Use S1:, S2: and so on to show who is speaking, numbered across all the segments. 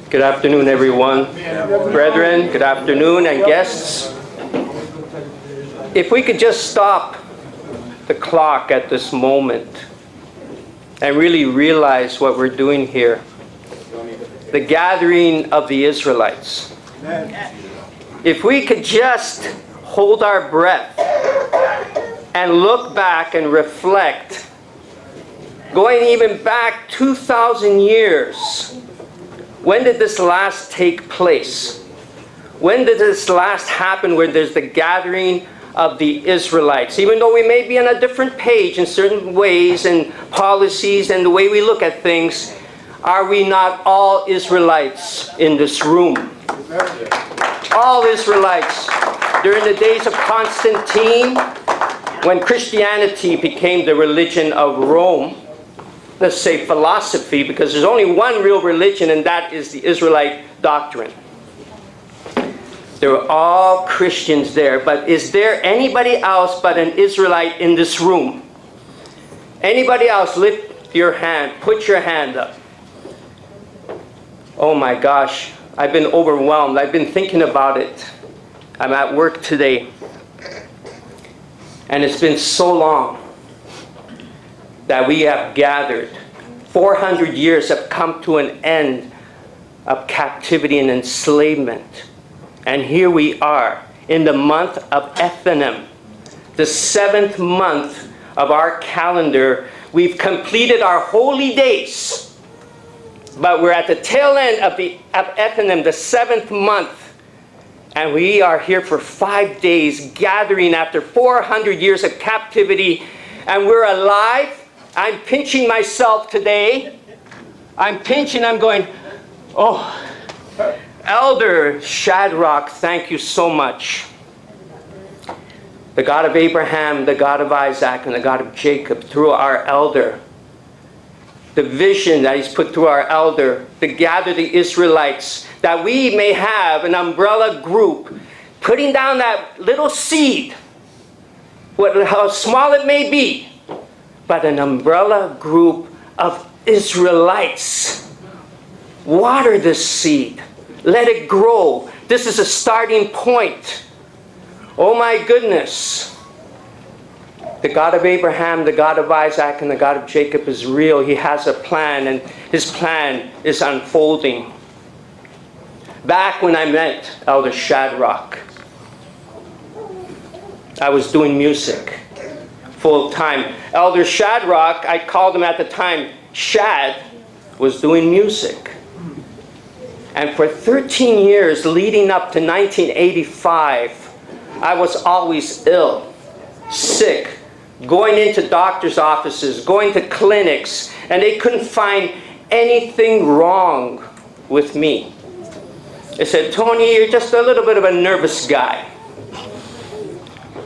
S1: Good afternoon, everyone. Brethren, good afternoon, and guests. If we could just stop the clock at this moment and really realize what we're doing here. The gathering of the Israelites. If we could just hold our breath and look back and reflect, going even back 2,000 years, when did this last take place? When did this last happen where there's the gathering of the Israelites? Even though we may be on a different page in certain ways and policies and the way we look at things, are we not all Israelites in this room? All Israelites. During the days of Constantine, when Christianity became the religion of Rome, let's say philosophy, because there's only one real religion, and that is the Israelite doctrine. They were all Christians there, but is there anybody else but an Israelite in this room? Anybody else? Lift your hand. Put your hand up. Oh my gosh, I've been overwhelmed. I've been thinking about it. I'm at work today, and it's been so long that we have gathered. 400 years have come to an end of captivity and enslavement. And here we are in the month of Ethanim, the 7th month of our calendar. We've completed our holy days, but we're at the tail end of Ethanim, the 7th month. And we are here for 5 days gathering after 400 years of captivity, and we're alive. I'm pinching myself today. I'm going, oh, Elder Shadrock, thank you so much. The God of Abraham, the God of Isaac, and the God of Jacob, through our elder, the vision that he's put through our elder to gather the Israelites, that we may have an umbrella group, putting down that little seed, how small it may be, but an umbrella group of Israelites. Water this seed. Let it grow. This is a starting point. Oh my goodness. The God of Abraham, the God of Isaac, and the God of Jacob is real. He has a plan, and his plan is unfolding. Back when I met Elder Shadrock, I was doing music full time. Elder Shadrock, I called him at the time, Shad, was doing music. And for 13 years leading up to 1985, I was always ill, sick, going into doctor's offices, going to clinics, and they couldn't find anything wrong with me. They said, Tony, you're just a little bit of a nervous guy.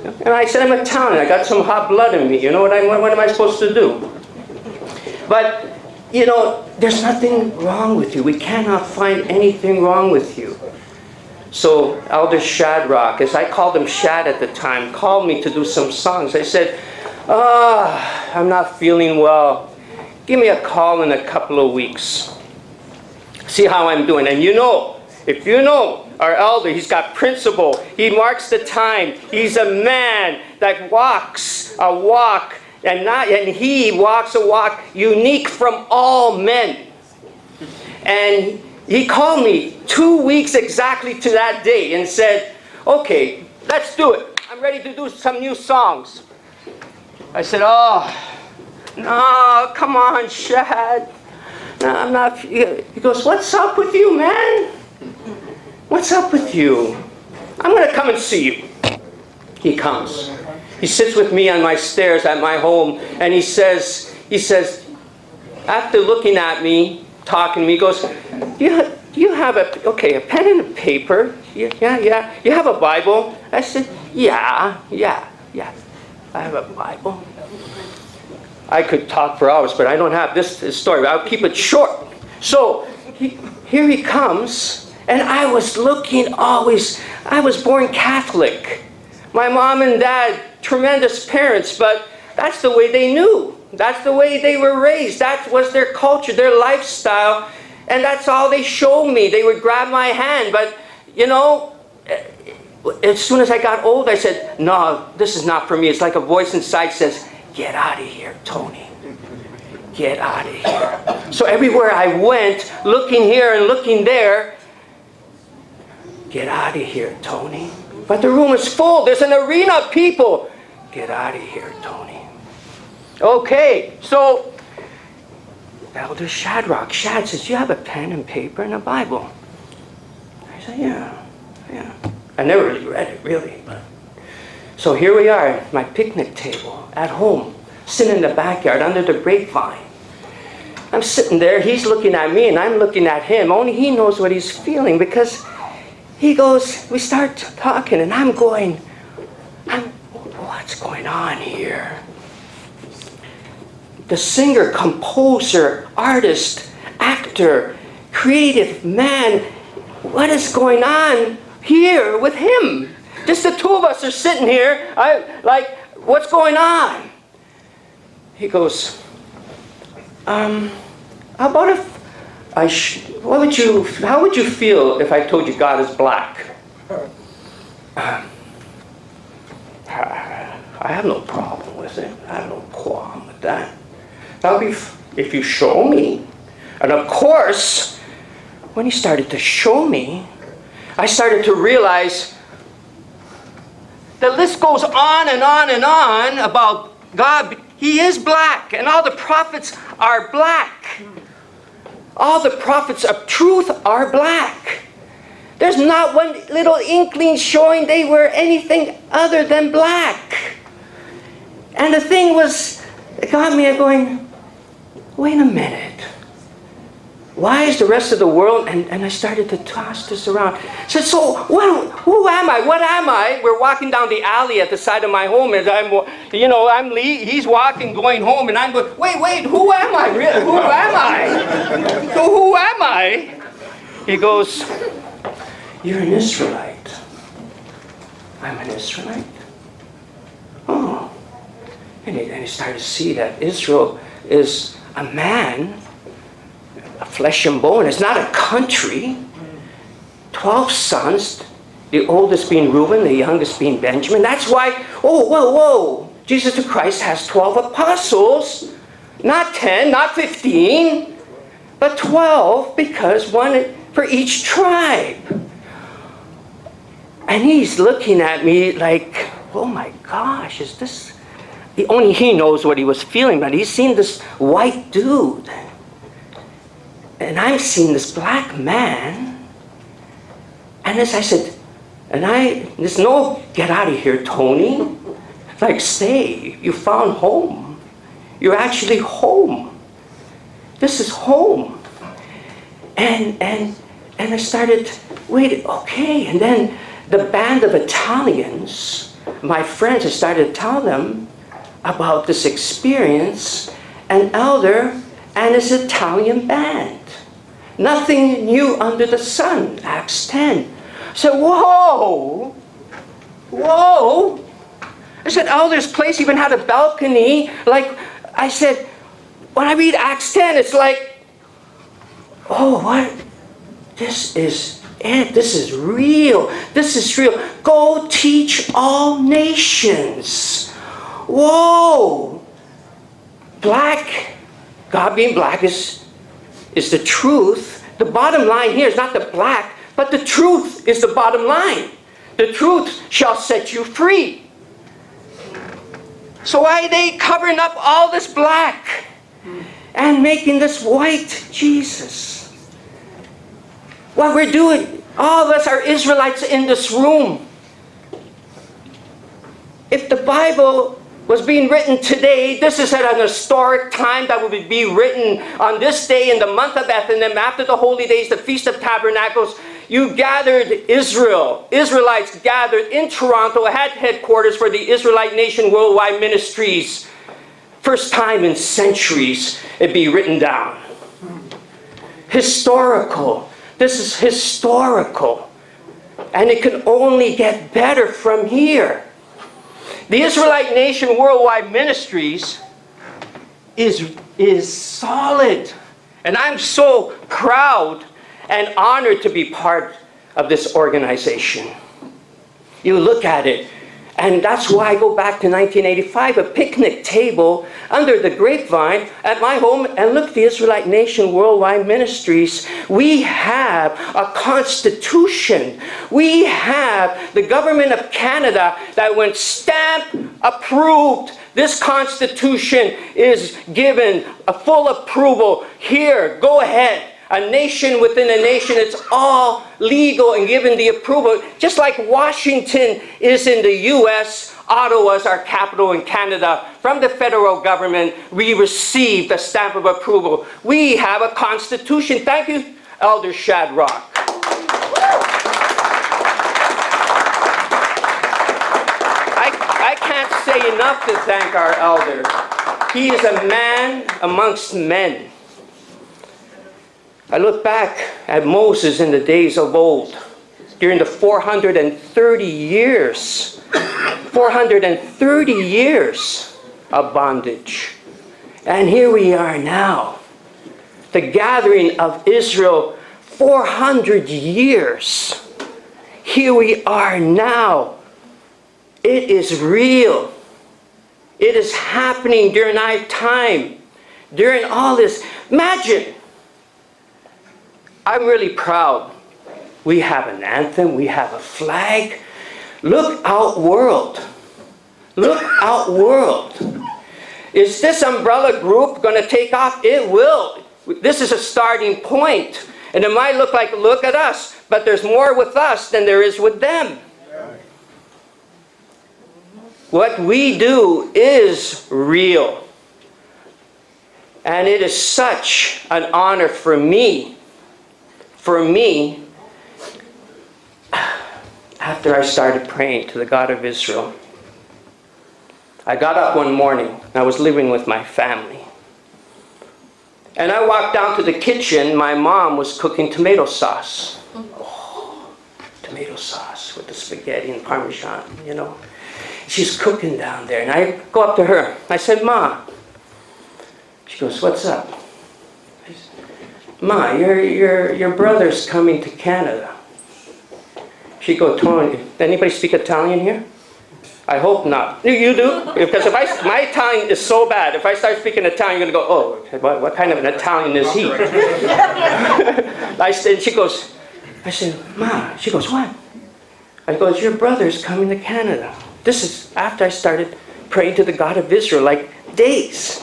S1: And I said, I'm Italian. I got some hot blood in me. You know what am I supposed to do? But, you know, there's nothing wrong with you. We cannot find anything wrong with you. So Elder Shadrock, as I called him Shad at the time, called me to do some songs. I said, I'm not feeling well. Give me a call in a couple of weeks. See how I'm doing. And you know, if you know our elder, he's got principle. He marks the time. He's a man that walks a walk, and he walks a walk unique from all men. And he called me 2 weeks exactly to that day and said, okay, let's do it. I'm ready to do some new songs. I said, oh, no, come on, Shad. No, I'm not. He goes, what's up with you, man? What's up with you? I'm going to come and see you. He comes. He sits with me on my stairs at my home, and he says, after looking at me, talking to me, he goes, do you have a pen and a paper? Yeah. You have a Bible? I said, yeah. I have a Bible. I could talk for hours, but I don't have this story. I'll keep it short. So here he comes, and I was born Catholic. My mom and dad, tremendous parents, but that's the way they knew. That's the way they were raised. That was their culture, their lifestyle. And that's all they showed me. They would grab my hand. But, as soon as I got old, I said, no, this is not for me. It's like a voice inside says, get out of here, Tony. Get out of here. So everywhere I went, looking here and looking there, get out of here, Tony. But the room is full. There's an arena of people. Get out of here, Tony. Okay, so Elder Shadrock, Shad says, you have a pen and paper and a Bible? I said, yeah. I never really read it, really. But. So here we are at my picnic table at home, sitting in the backyard under the grapevine. I'm sitting there, he's looking at me and I'm looking at him. Only he knows what he's feeling, because he goes, we start talking and I'm going, what's going on here? The singer, composer, artist, actor, creative man, what is going on here with him? Just the two of us are sitting here. What's going on? He goes, how about if how would you feel if I told you God is black? I have no problem with it. I have no qualm with that. That would be if you show me. And of course, when he started to show me, I started to realize the list goes on and on and on about God. He is black, and all the prophets are black. All the prophets of truth are black. There's not one little inkling showing they were anything other than black. And the thing was, it got me going, wait a minute. Why is the rest of the world, and I started to toss this around. I said, so who am I? What am I? We're walking down the alley at the side of my home, and he's walking, going home, and I'm going, wait, who am I? Really? Who am I? So who am I? He goes, you're an Israelite. I'm an Israelite? Oh. And he started to see that Israel is a man, a flesh and bone. It's not a country. 12 sons, the oldest being Reuben, the youngest being Benjamin. That's why, whoa. Jesus the Christ has 12 apostles. Not 10, not 15, but 12, because one for each tribe. And he's looking at me like, oh my gosh, is this... Only he knows what he was feeling, but he's seen this white dude. And I'm seeing this black man. And as I said, there's no get out of here, Tony. Like, stay. You found home. You're actually home. This is home. And I started, wait, okay. And then the band of Italians, my friends, I started to tell them about this experience, an elder and his Italian band. Nothing new under the sun, Acts 10. I said, whoa. I said, elder's place even had a balcony. Like, I said, when I read Acts 10, it's like, oh, what? This is it. This is real. This is real. Go teach all nations. Whoa! Black, God being black is the truth. The bottom line here is not the black, but the truth is the bottom line. The truth shall set you free. So why are they covering up all this black and making this white Jesus? What we're doing, all of us are Israelites in this room. If the Bible was being written today, this is at an historic time that would be written on this day in the month of Ethanim, after the holy days, the Feast of Tabernacles. You gathered Israelites gathered in Toronto at headquarters for the Israelite Nation Worldwide Ministries. First time in centuries it'd be written down. Historical. This is historical. And it can only get better from here. The Israelite Nation Worldwide Ministries is solid. And I'm so proud and honored to be part of this organization. You look at it, and that's why I go back to 1985, a picnic table under the grapevine at my home, and look, the Israelite Nation Worldwide Ministries. We have a constitution. We have the government of Canada that when stamped, approved, this constitution is given a full approval. Here, go ahead. A nation within a nation, it's all legal and given the approval. Just like Washington is in the U.S., Ottawa is our capital in Canada. From the federal government, we received a stamp of approval. We have a constitution. Thank you, Elder Shadrock. I can't say enough to thank our elder. He is a man amongst men. I look back at Moses in the days of old, during the 430 years of bondage. And here we are now, the gathering of Israel, 400 years. Here we are now. It is real. It is happening during our time, during all this. Imagine. I'm really proud. We have an anthem. We have a flag. Look out, world. Look out, world. Is this umbrella group going to take off? It will. This is a starting point. And it might look like, look at us. But there's more with us than there is with them. What we do is real. And it is such an honor for me, after I started praying to the God of Israel. I got up one morning, and I was living with my family. And I walked down to the kitchen. My mom was cooking tomato sauce. Oh, tomato sauce with the spaghetti and Parmesan, you know. She's cooking down there, and I go up to her. I said, Ma. She goes, what's up? I said, Ma, your brother's coming to Canada. She goes, Tony, anybody speak Italian here? I hope not. You do? Because my Italian is so bad. If I start speaking Italian, you're going to go, oh, what kind of an Italian is he? I said, Ma. She goes, what? I goes, your brother's coming to Canada. This is after I started praying to the God of Israel, like days.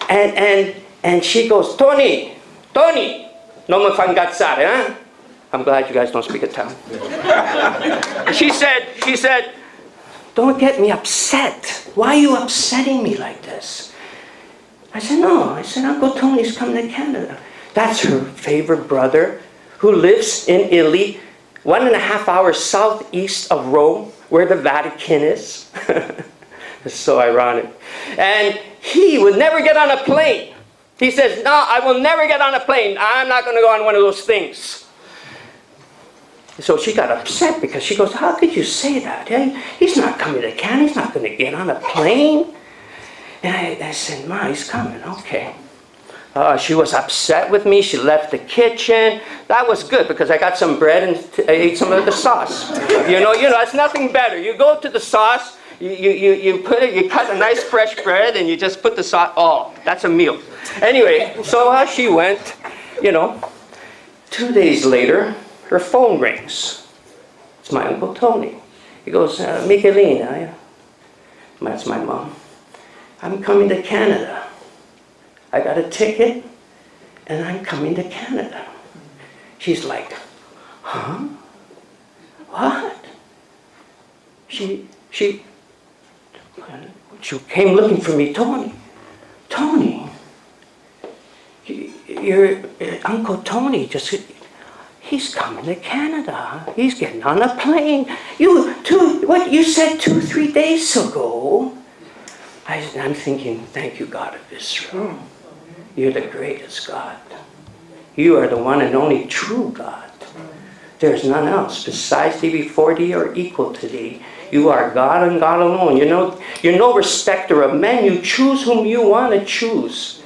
S1: And she goes, Tony, no me fangazzare, huh? I'm glad you guys don't speak Italian. She said, don't get me upset. Why are you upsetting me like this? I said, no. I said, Uncle Tony's coming to Canada. That's her favorite brother who lives in Italy, 1.5 hours southeast of Rome, where the Vatican is. It's so ironic. And he would never get on a plane. He says, no, I will never get on a plane. I'm not going to go on one of those things. So she got upset because she goes, how could you say that? He's not coming to Canada. He's not going to get on a plane. And I said, Ma, he's coming. Okay. She was upset with me. She left the kitchen. That was good because I got some bread and I ate some of the sauce. You know, it's nothing better. You go to the sauce, you cut a nice fresh bread and you just put the sauce. Oh, that's a meal. Anyway, so she went, 2 days later, her phone rings. It's my Uncle Tony. He goes, Michelina, that's my mom. I'm coming to Canada. I got a ticket, and I'm coming to Canada. She's like, huh? What? She came looking for me, Tony, your Uncle Tony he's coming to Canada. He's getting on a plane. You said 2-3 days ago. I'm thinking, thank you, God of Israel. You're the greatest God. You are the one and only true God. There's none else besides thee, before thee, or equal to thee. You are God and God alone. You're no respecter of men. You choose whom you want to choose.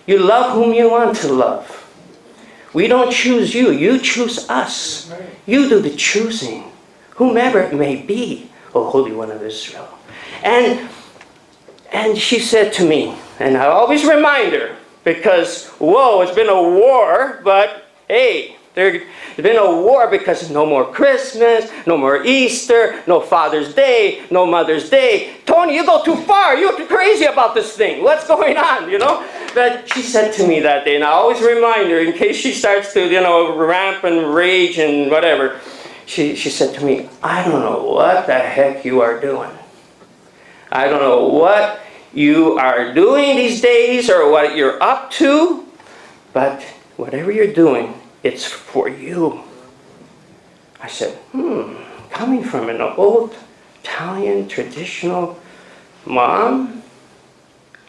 S1: You love whom you want to love. We don't choose you. You choose us. You do the choosing, whomever it may be, O Holy One of Israel. And she said to me, and I always remind her, because, whoa, it's been a war, but hey, there's been a war because no more Christmas, no more Easter, no Father's Day, no Mother's Day. Tony, you go too far. You're too crazy about this thing. What's going on, But she said to me that day, and I always remind her in case she starts to, ramp and rage and whatever. She said to me, I don't know what the heck you are doing. I don't know what you are doing these days or what you're up to, but whatever you're doing, it's for you. I said, coming from an old Italian traditional mom,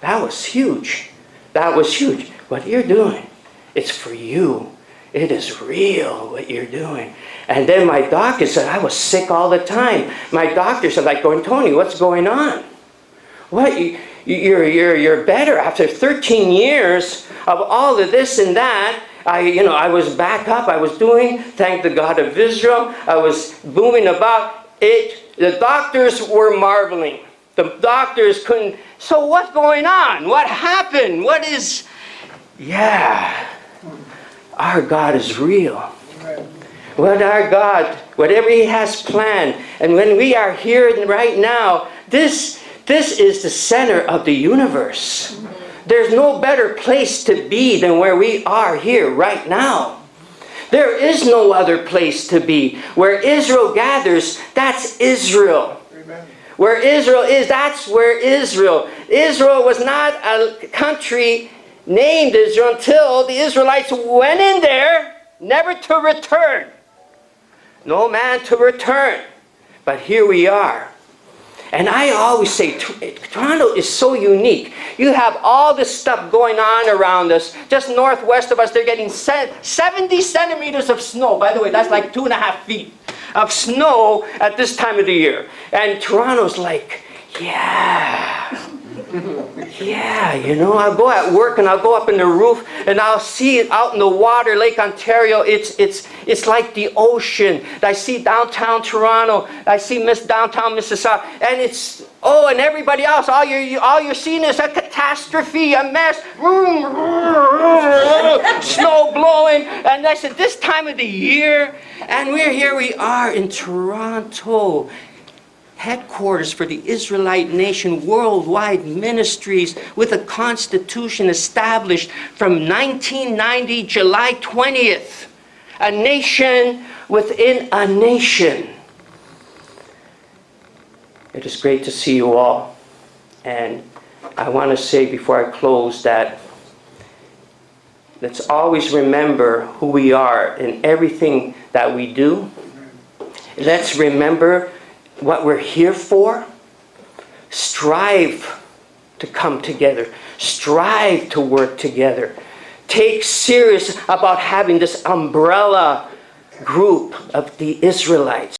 S1: that was huge. That was huge. What you're doing, it's for you. It is real what you're doing. And then my doctor said I was sick all the time. My doctor said, Tony, what's going on? What? You're better after 13 years of all of this and that. I was back up. I was doing, thank the God of Israel. I was moving about it. The doctors were marveling. The doctors couldn't. So what's going on? What happened? What is? Yeah. Our God is real. What our God, whatever He has planned. And when we are here right now, this is the center of the universe. There's no better place to be than where we are here right now. There is no other place to be. Where Israel gathers, that's Israel. Amen. Where Israel is, that's where Israel. Israel was not a country named Israel until the Israelites went in there, never to return. No man to return. But here we are. And I always say, Toronto is so unique. You have all this stuff going on around us. Just northwest of us, they're getting 70 centimeters of snow. By the way, that's like 2.5 feet of snow at this time of the year. And Toronto's like, yeah. Yeah, I'll go at work and I'll go up in the roof and I'll see it out in the water, Lake Ontario. It's like the ocean. I see downtown Toronto. I see downtown Mississauga, and and everybody else. All you're seeing is a catastrophe, a mess, snow blowing. And I said, this time of the year, and here we are in Toronto. Headquarters for the Israelite Nation, worldwide ministries with a constitution established from 1990, July 20th. A nation within a nation. It is great to see you all. And I want to say before I close that let's always remember who we are in everything that we do. Let's remember what we're here for. Strive to come together. Strive to work together. Take serious about having this umbrella group of the Israelites.